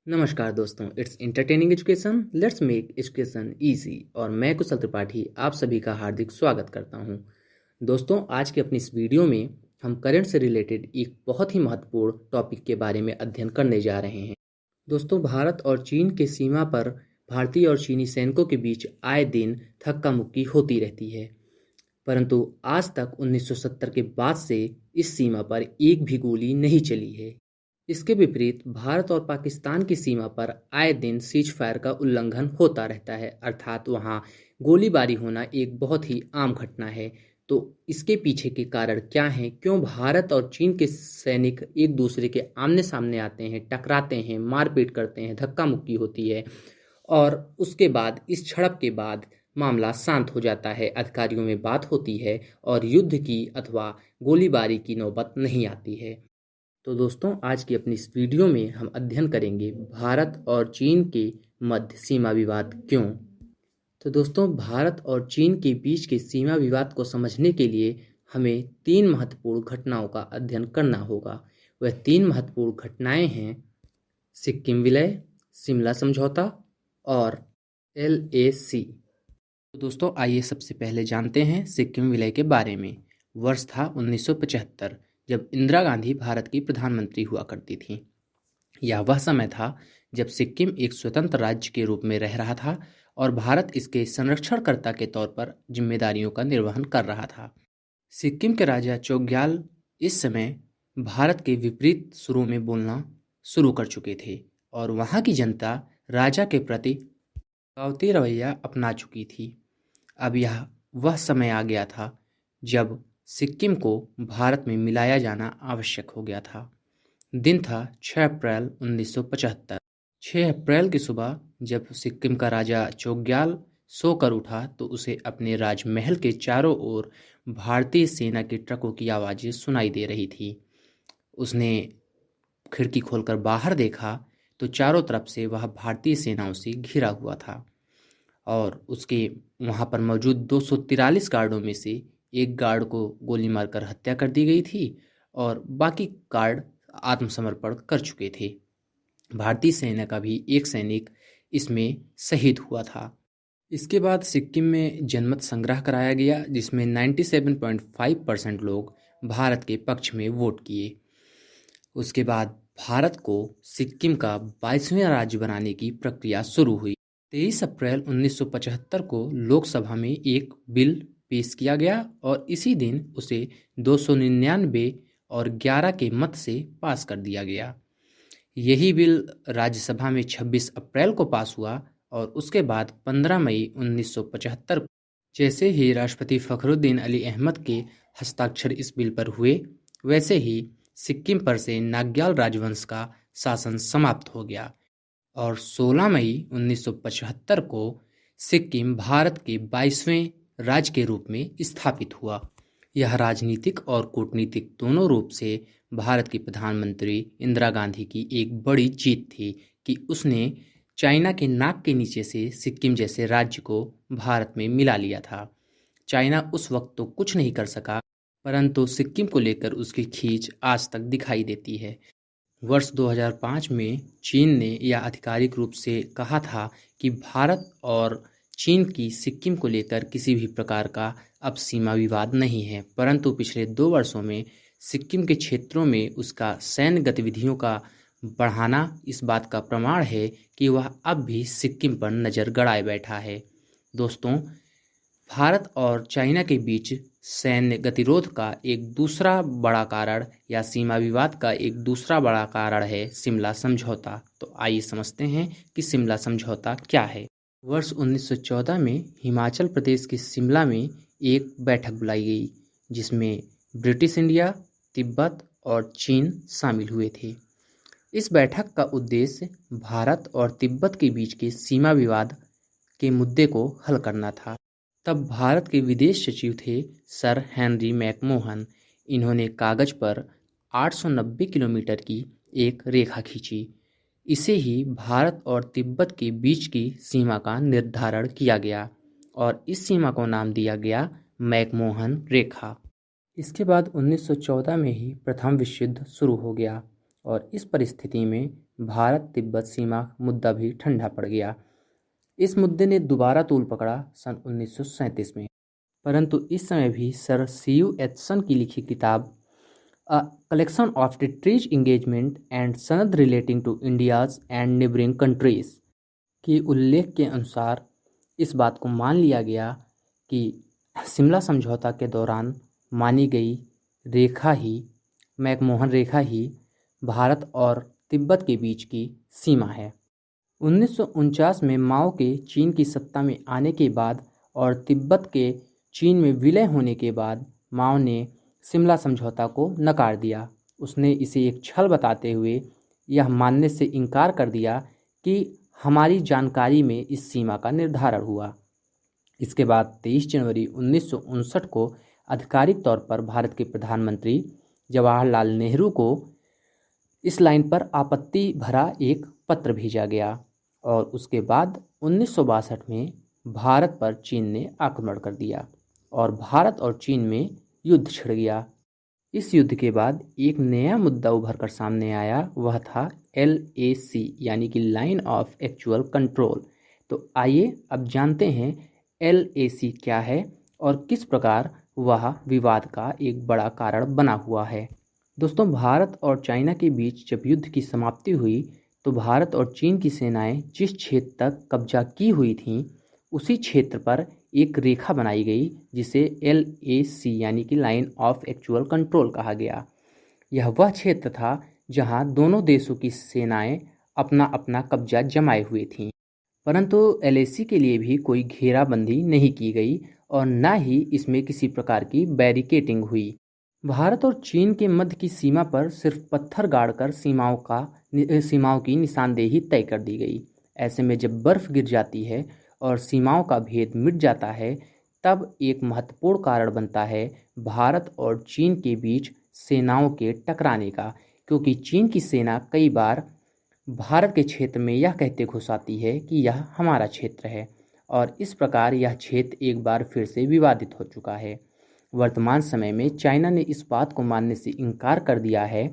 नमस्कार दोस्तों, it's entertaining education, let's make education easy. और मैं कुशल त्रिपाठी आप सभी का हार्दिक स्वागत करता हूं। दोस्तों, आज की अपनी इस वीडियो में हम करंट से रिलेटेड एक बहुत ही महत्वपूर्ण टॉपिक के बारे में अध्ययन करने जा रहे हैं। दोस्तों, भारत और चीन के सीमा पर भारतीय और चीनी सैनिकों के बीच आए दिन धक्का मुक्की होती रहती है, परंतु आज तक 1970 के बाद से इस सीमा पर एक भी गोली नहीं चली है। इसके विपरीत भारत और पाकिस्तान की सीमा पर आए दिन सीज फायर का उल्लंघन होता रहता है, अर्थात वहां गोलीबारी होना एक बहुत ही आम घटना है। तो इसके पीछे के कारण क्या हैं? क्यों भारत और चीन के सैनिक एक दूसरे के आमने सामने आते हैं, टकराते हैं, मारपीट करते हैं, धक्का मुक्की होती है और उसके बाद इस झड़प के बाद मामला शांत हो जाता है, अधिकारियों में बात होती है और युद्ध की अथवा गोलीबारी की नौबत नहीं आती है। तो दोस्तों, आज की अपनी इस वीडियो में हम अध्ययन करेंगे भारत और चीन के मध्य सीमा विवाद क्यों। तो दोस्तों, भारत और चीन के बीच के सीमा विवाद को समझने के लिए हमें तीन महत्वपूर्ण घटनाओं का अध्ययन करना होगा। वह तीन महत्वपूर्ण घटनाएं हैं सिक्किम विलय, शिमला समझौता और LAC। तो दोस्तों, आइए सबसे पहले जानते हैं सिक्किम विलय के बारे में। वर्ष था 1975, जब इंदिरा गांधी भारत की प्रधानमंत्री हुआ करती थी। यह वह समय था जब सिक्किम एक स्वतंत्र राज्य के रूप में रह रहा था और भारत इसके संरक्षणकर्ता के तौर पर जिम्मेदारियों का निर्वहन कर रहा था। सिक्किम के राजा चोग्याल इस समय भारत के विपरीत सुरों में बोलना शुरू कर चुके थे और वहां की जनता राजा के प्रति बगावती रवैया अपना चुकी थी। अब यह वह समय आ गया था जब सिक्किम को भारत में मिलाया जाना आवश्यक हो गया था। दिन था 6 अप्रैल 1975। 6 अप्रैल की सुबह जब सिक्किम का राजा चोग्याल सोकर उठा तो उसे अपने राजमहल के चारों ओर भारतीय सेना के ट्रकों की आवाज़ें सुनाई दे रही थी। उसने खिड़की खोलकर बाहर देखा तो चारों तरफ से वह भारतीय सेनाओं से घिरा हुआ था और उसके वहाँ पर मौजूद 243 गार्डों में से एक गार्ड को गोली मारकर हत्या कर दी गई थी और बाकी गार्ड आत्मसमर्पण कर चुके थे। भारतीय सेना का भी एक सैनिक इसमें शहीद हुआ था। इसके बाद सिक्किम में जनमत संग्रह कराया गया, जिसमें 97.5% लोग भारत के पक्ष में वोट किए। उसके बाद भारत को सिक्किम का 22वें राज्य बनाने की प्रक्रिया शुरू हुई। 23 अप्रैल 1975 को लोकसभा में एक बिल पेश किया गया और इसी दिन उसे 299 और 11 के मत से पास कर दिया गया। यही बिल राज्यसभा में 26 अप्रैल को पास हुआ और उसके बाद 15 मई 1975 को जैसे ही राष्ट्रपति फखरुद्दीन अली अहमद के हस्ताक्षर इस बिल पर हुए, वैसे ही सिक्किम पर से नाग्याल राजवंश का शासन समाप्त हो गया और 16 मई 1975 को सिक्किम भारत के 22वें राज्य के रूप में स्थापित हुआ। यह राजनीतिक और कूटनीतिक दोनों रूप से भारत की प्रधानमंत्री इंदिरा गांधी की एक बड़ी जीत थी कि उसने चाइना के नाक के नीचे से सिक्किम जैसे राज्य को भारत में मिला लिया था। चाइना उस वक्त तो कुछ नहीं कर सका, परंतु सिक्किम को लेकर उसकी खींच आज तक दिखाई देती है। वर्ष 2005 में चीन ने यह आधिकारिक रूप से कहा था कि भारत और चीन की सिक्किम को लेकर किसी भी प्रकार का अब सीमा विवाद नहीं है, परंतु पिछले 2 वर्षों में सिक्किम के क्षेत्रों में उसका सैन्य गतिविधियों का बढ़ाना इस बात का प्रमाण है कि वह अब भी सिक्किम पर नज़र गड़ाए बैठा है। दोस्तों, भारत और चाइना के बीच सैन्य गतिरोध का एक दूसरा बड़ा कारण या सीमा विवाद का एक दूसरा बड़ा कारण है शिमला समझौता। तो आइए समझते हैं कि शिमला समझौता क्या है। वर्ष 1914 में हिमाचल प्रदेश के शिमला में एक बैठक बुलाई गई, जिसमें ब्रिटिश इंडिया, तिब्बत और चीन शामिल हुए थे। इस बैठक का उद्देश्य भारत और तिब्बत के बीच के सीमा विवाद के मुद्दे को हल करना था। तब भारत के विदेश सचिव थे सर हेनरी मैकमोहन। इन्होंने कागज पर 890 किलोमीटर की एक रेखा खींची। इसे ही भारत और तिब्बत के बीच की सीमा का निर्धारण किया गया और इस सीमा को नाम दिया गया मैकमोहन रेखा। इसके बाद 1914 में ही प्रथम विश्व युद्ध शुरू हो गया और इस परिस्थिति में भारत तिब्बत सीमा मुद्दा भी ठंडा पड़ गया। इस मुद्दे ने दोबारा तूल पकड़ा सन 1937 में, परंतु इस समय भी सर सीयू एचसन की लिखी किताब a collection of the treaties engagement and sanad relating to India's and neighbouring countries के उल्लेख के अनुसार इस बात को मान लिया गया कि शिमला समझौता के दौरान मानी गई रेखा ही मैकमोहन रेखा ही भारत और तिब्बत के बीच की सीमा है। 1949 में माओ के चीन की सत्ता में आने के बाद और तिब्बत के चीन में विलय होने के बाद माओ ने शिमला समझौता को नकार दिया। उसने इसे एक छल बताते हुए यह मानने से इनकार कर दिया कि हमारी जानकारी में इस सीमा का निर्धारण हुआ। इसके बाद 23 जनवरी 1959 को आधिकारिक तौर पर भारत के प्रधानमंत्री जवाहरलाल नेहरू को इस लाइन पर आपत्ति भरा एक पत्र भेजा गया और उसके बाद 1962 में भारत पर चीन ने आक्रमण कर दिया और भारत और चीन में युद्ध छिड़ गया। इस युद्ध के बाद एक नया मुद्दा उभर कर सामने आया, वह था LAC यानी कि लाइन ऑफ एक्चुअल कंट्रोल। तो आइए अब जानते हैं LAC क्या है और किस प्रकार वह विवाद का एक बड़ा कारण बना हुआ है। दोस्तों, भारत और चाइना के बीच जब युद्ध की समाप्ति हुई तो भारत और चीन की सेनाएं जिस क्षेत्र तक कब्जा की हुई थीं उसी क्षेत्र पर एक रेखा बनाई गई जिसे LAC यानी कि लाइन ऑफ एक्चुअल कंट्रोल कहा गया। यह वह क्षेत्र था जहां दोनों देशों की सेनाएं अपना अपना कब्जा जमाए हुए थीं, परंतु LAC के लिए भी कोई घेराबंदी नहीं की गई और न ही इसमें किसी प्रकार की बैरिकेटिंग हुई। भारत और चीन के मध्य की सीमा पर सिर्फ पत्थर गाड़कर सीमाओं की निशानदेही तय कर दी गई। ऐसे में जब बर्फ गिर जाती है और सीमाओं का भेद मिट जाता है तब एक महत्वपूर्ण कारण बनता है भारत और चीन के बीच सेनाओं के टकराने का, क्योंकि चीन की सेना कई बार भारत के क्षेत्र में यह कहते घुस आती है कि यह हमारा क्षेत्र है और इस प्रकार यह क्षेत्र एक बार फिर से विवादित हो चुका है। वर्तमान समय में चाइना ने इस बात को मानने से इनकार कर दिया है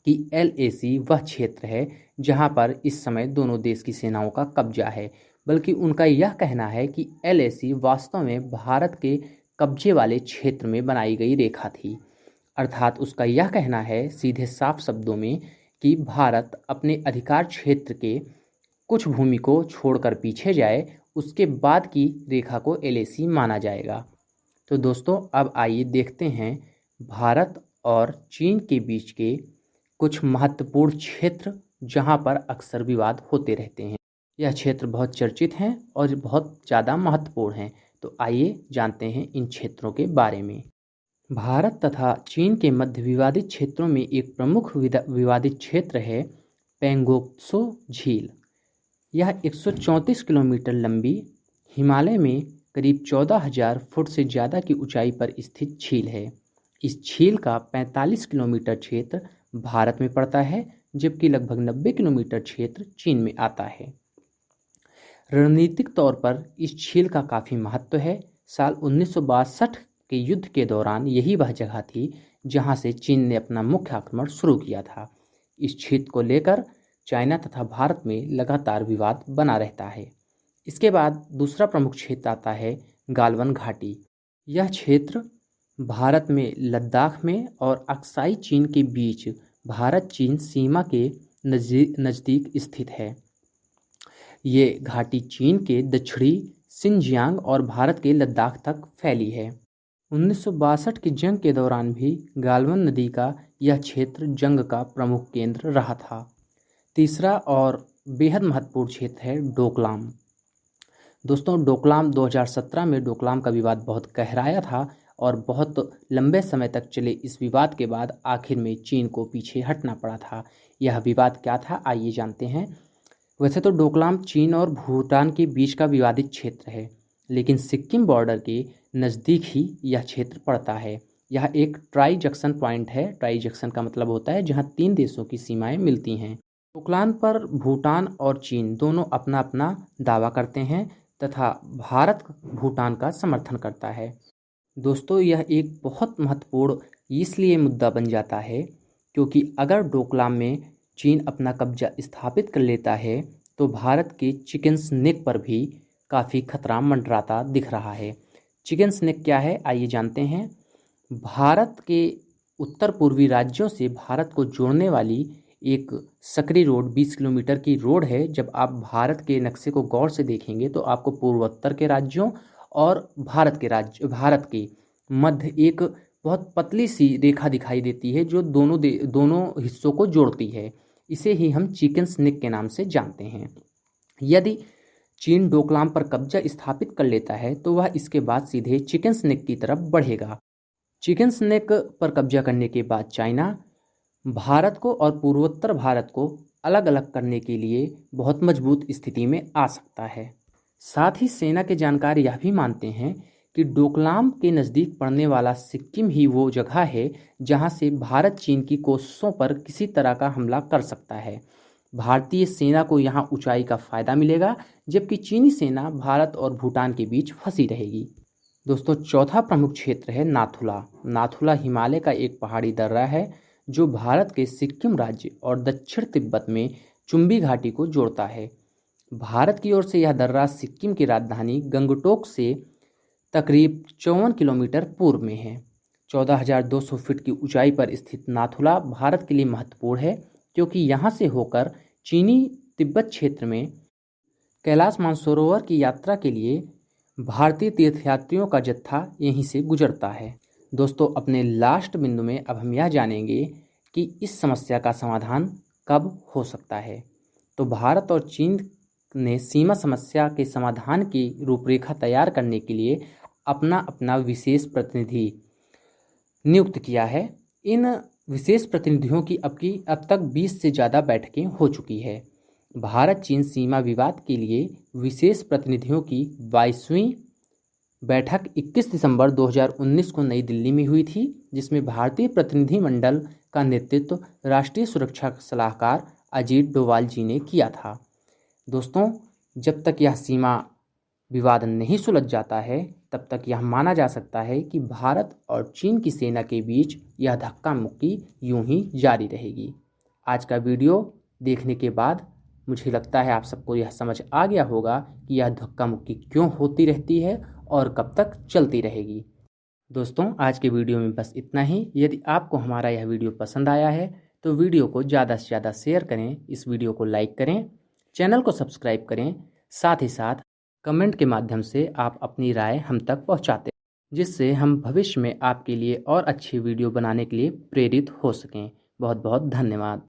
कि LAC वह क्षेत्र है जहां पर इस समय दोनों देश की सेनाओं का कब्जा है, बल्कि उनका यह कहना है कि LAC वास्तव में भारत के कब्जे वाले क्षेत्र में बनाई गई रेखा थी। अर्थात उसका यह कहना है सीधे साफ शब्दों में कि भारत अपने अधिकार क्षेत्र के कुछ भूमि को छोड़कर पीछे जाए, उसके बाद की रेखा को LAC माना जाएगा। तो दोस्तों, अब आइए देखते हैं भारत और चीन के बीच के कुछ महत्वपूर्ण क्षेत्र जहां पर अक्सर विवाद होते रहते हैं। यह क्षेत्र बहुत चर्चित हैं और बहुत ज़्यादा महत्वपूर्ण हैं। तो आइए जानते हैं इन क्षेत्रों के बारे में। भारत तथा चीन के मध्य विवादित क्षेत्रों में एक प्रमुख विवादित क्षेत्र है पेंगोत्सो झील। यह 134 किलोमीटर लंबी हिमालय में करीब 14,000 फुट से ज़्यादा की ऊंचाई पर स्थित झील है। इस झील का 45 किलोमीटर क्षेत्र भारत में पड़ता है, जबकि लगभग 90 किलोमीटर क्षेत्र चीन में आता है। रणनीतिक तौर पर इस झील का काफ़ी महत्व है। साल 1962 के युद्ध के दौरान यही वह जगह थी जहां से चीन ने अपना मुख्य आक्रमण शुरू किया था। इस क्षेत्र को लेकर चाइना तथा भारत में लगातार विवाद बना रहता है। इसके बाद दूसरा प्रमुख क्षेत्र आता है गालवन घाटी। यह क्षेत्र भारत में लद्दाख में और अक्साई चीन के बीच भारत चीन सीमा के नज़दीक स्थित है। ये घाटी चीन के दक्षिणी सिनजियांग और भारत के लद्दाख तक फैली है। 1962 की जंग के दौरान भी गालवन नदी का यह क्षेत्र जंग का प्रमुख केंद्र रहा था। तीसरा और बेहद महत्वपूर्ण क्षेत्र है डोकलाम। दोस्तों, डोकलाम 2017 में डोकलाम का विवाद बहुत गहराया था और बहुत लंबे समय तक चले इस विवाद के बाद आखिर में चीन को पीछे हटना पड़ा था। यह विवाद क्या था, आइए जानते हैं। वैसे तो डोकलाम चीन और भूटान के बीच का विवादित क्षेत्र है, लेकिन सिक्किम बॉर्डर के नज़दीक ही यह क्षेत्र पड़ता है। यह एक ट्राई जंक्शन पॉइंट है। ट्राई जंक्शन का मतलब होता है जहां 3 देशों की सीमाएं मिलती हैं। डोकलाम पर भूटान और चीन दोनों अपना अपना दावा करते हैं तथा भारत भूटान का समर्थन करता है। दोस्तों, यह एक बहुत महत्वपूर्ण इसलिए मुद्दा बन जाता है क्योंकि अगर डोकलाम में चीन अपना कब्जा स्थापित कर लेता है तो भारत के चिकन स्नेक पर भी काफ़ी खतरा मंडराता दिख रहा है। चिकन स्नेक क्या है, आइए जानते हैं। भारत के उत्तर पूर्वी राज्यों से भारत को जोड़ने वाली एक सकरी रोड 20 किलोमीटर की रोड है। जब आप भारत के नक्शे को गौर से देखेंगे तो आपको पूर्वोत्तर के राज्यों और भारत के मध्य एक बहुत पतली सी रेखा दिखाई देती है जो दोनों हिस्सों को जोड़ती है। इसे ही हम चिकन स्नेक के नाम से जानते हैं। यदि चीन डोकलाम पर कब्जा स्थापित कर लेता है तो वह इसके बाद सीधे चिकन स्नेक की तरफ बढ़ेगा। चिकन स्नेक पर कब्जा करने के बाद चाइना भारत को और पूर्वोत्तर भारत को अलग अलग करने के लिए बहुत मजबूत स्थिति में आ सकता है। साथ ही सेना के जानकार यह भी मानते हैं कि डोकलाम के नज़दीक पड़ने वाला सिक्किम ही वो जगह है जहां से भारत चीन की कोशिशों पर किसी तरह का हमला कर सकता है। भारतीय सेना को यहां ऊंचाई का फायदा मिलेगा, जबकि चीनी सेना भारत और भूटान के बीच फंसी रहेगी। दोस्तों, चौथा प्रमुख क्षेत्र है नाथुला। नाथुला हिमालय का एक पहाड़ी दर्रा है जो भारत के सिक्किम राज्य और दक्षिण तिब्बत में चुंबी घाटी को जोड़ता है। भारत की ओर से यह दर्रा सिक्किम की राजधानी गंगटोक से तकरीब 54 किलोमीटर पूर्व में है। 14,200 फीट की ऊंचाई पर स्थित नाथुला भारत के लिए महत्वपूर्ण है क्योंकि यहाँ से होकर चीनी तिब्बत क्षेत्र में कैलाश मानसरोवर की यात्रा के लिए भारतीय तीर्थयात्रियों का जत्था यहीं से गुजरता है। दोस्तों, अपने लास्ट बिंदु में अब हम यह जानेंगे कि इस समस्या का समाधान कब हो सकता है। तो भारत और चीन ने सीमा समस्या के समाधान की रूपरेखा तैयार करने के लिए अपना अपना विशेष प्रतिनिधि नियुक्त किया है। इन विशेष प्रतिनिधियों की अब तक 20 से ज़्यादा बैठकें हो चुकी है। भारत चीन सीमा विवाद के लिए विशेष प्रतिनिधियों की 22वीं बैठक 21 दिसंबर 2019 को नई दिल्ली में हुई थी, जिसमें भारतीय प्रतिनिधिमंडल का नेतृत्व राष्ट्रीय सुरक्षा सलाहकार अजीत डोवाल जी ने किया था। दोस्तों, जब तक यह सीमा विवाद नहीं सुलझ जाता है तब तक यह माना जा सकता है कि भारत और चीन की सेना के बीच यह धक्का मुक्की यूं ही जारी रहेगी। आज का वीडियो देखने के बाद मुझे लगता है आप सबको यह समझ आ गया होगा कि यह धक्का मुक्की क्यों होती रहती है और कब तक चलती रहेगी। दोस्तों, आज के वीडियो में बस इतना ही। यदि आपको हमारा यह वीडियो पसंद आया है तो वीडियो को ज़्यादा से ज़्यादा शेयर करें, इस वीडियो को लाइक करें, चैनल को सब्सक्राइब करें। साथ ही साथ कमेंट के माध्यम से आप अपनी राय हम तक पहुंचाते हैं, जिससे हम भविष्य में आपके लिए और अच्छी वीडियो बनाने के लिए प्रेरित हो सकें। बहुत बहुत धन्यवाद।